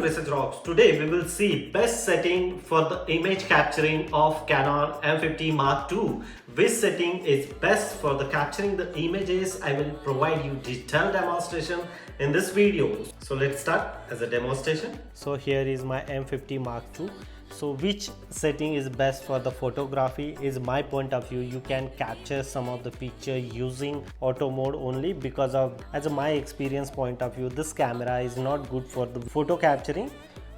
Research Rocks. Today we will see best setting for the image capturing of Canon M50 Mark II. Which setting is best for the capturing the images? I will provide you detailed demonstration in this video. So let's start as a demonstration. So here is my M50 Mark II. So which setting is best for the photography is my point of view. You can capture some of the picture using auto mode only because of, as my experience point of view, this camera is not good for the photo capturing,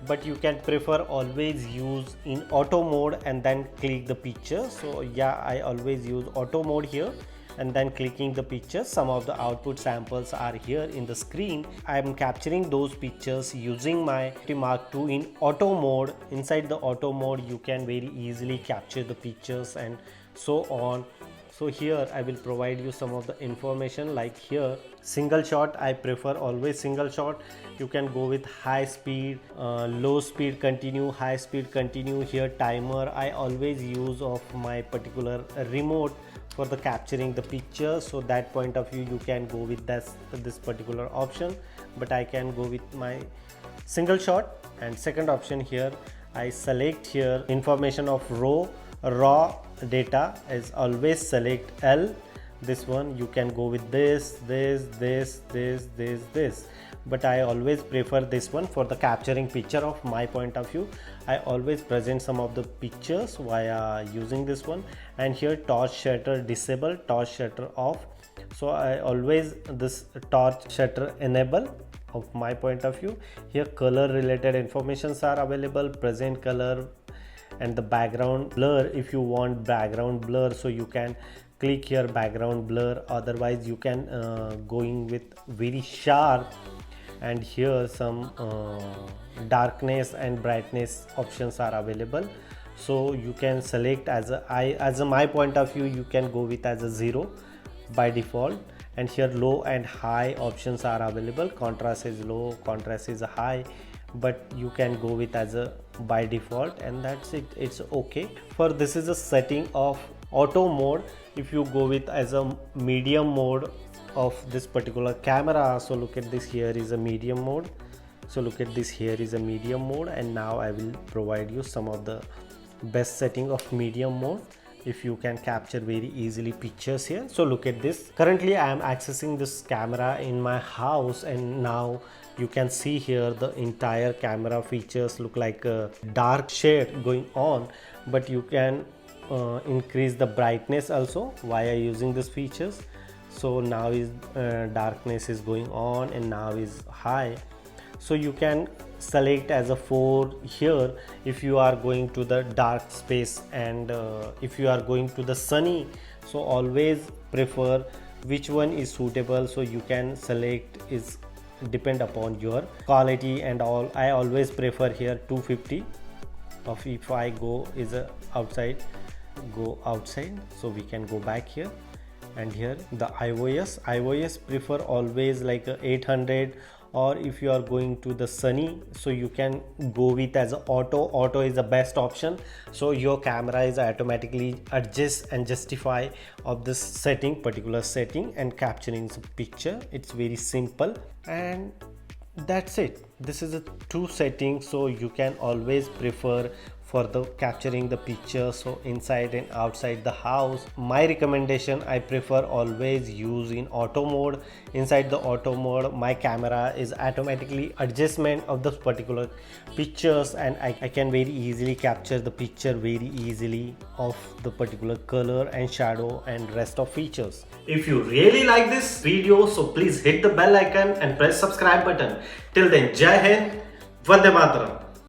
but you can prefer always use in auto mode and then click the picture. So yeah, I always use auto mode here and then clicking the pictures. Some of the output samples are here in the screen. I am capturing those pictures using my Mark II in auto mode. Inside the auto mode you can very easily capture the pictures and so on. So here I will provide you some of the information, like here single shot. I prefer always single shot. You can go with high speed, low speed continue, high speed continue. Here timer, I always use of my particular remote for the capturing the picture. So that point of view you can go with this particular option, but I can go with my single shot. And second option here, I select here information of raw data is always select L. This one you can go with this, but I always prefer this one for the capturing picture. Of my point of view, I always present some of the pictures via using this one. And here torch shutter disable, torch shutter off. So I always this torch shutter enable of my point of view. Here color related informations are available, present color and the background blur. If you want background blur, so you can click here background blur. Otherwise you can going with very sharp, and here some darkness and brightness options are available. So you can select as my point of view, you can go with as a 0 by default. And here low and high options are available. Contrast is low, contrast is high, but you can go with as a by default, and that's it. It's okay. For this is a setting of auto mode. If you go with as a medium mode of this particular camera, so look at this, here is a medium mode. So look at this, here is a medium mode, and now I will provide you some of the best setting of medium mode. If you can capture very easily pictures here. So look at this. Currently I am accessing this camera in my house, and now you can see here the entire camera features look like a dark shade going on, but you can increase the brightness also via using these features. So now is darkness is going on and now is high. So you can select as a 4 here if you are going to the dark space, and if you are going to the sunny, so always prefer which one is suitable. So you can select, is depend upon your quality and all. I always prefer here 250 of, if I go is a outside, go outside. So we can go back here, and here the iOS prefer always like a 800, or if you are going to the sunny, so you can go with as a auto is the best option. So your camera is automatically adjust and justify of this setting, particular setting, and capturing the picture. It's very simple, and that's it. This is a 2 settings, so you can always prefer for the capturing the picture, so inside and outside the house. My recommendation, I prefer always use in auto mode. Inside the auto mode, my camera is automatically adjustment of the particular pictures, and I can very easily capture the picture very easily of the particular color and shadow and rest of features. If you really like this video, so please hit the bell icon and press subscribe button. Till then, Jai Hind, Vande Mataram.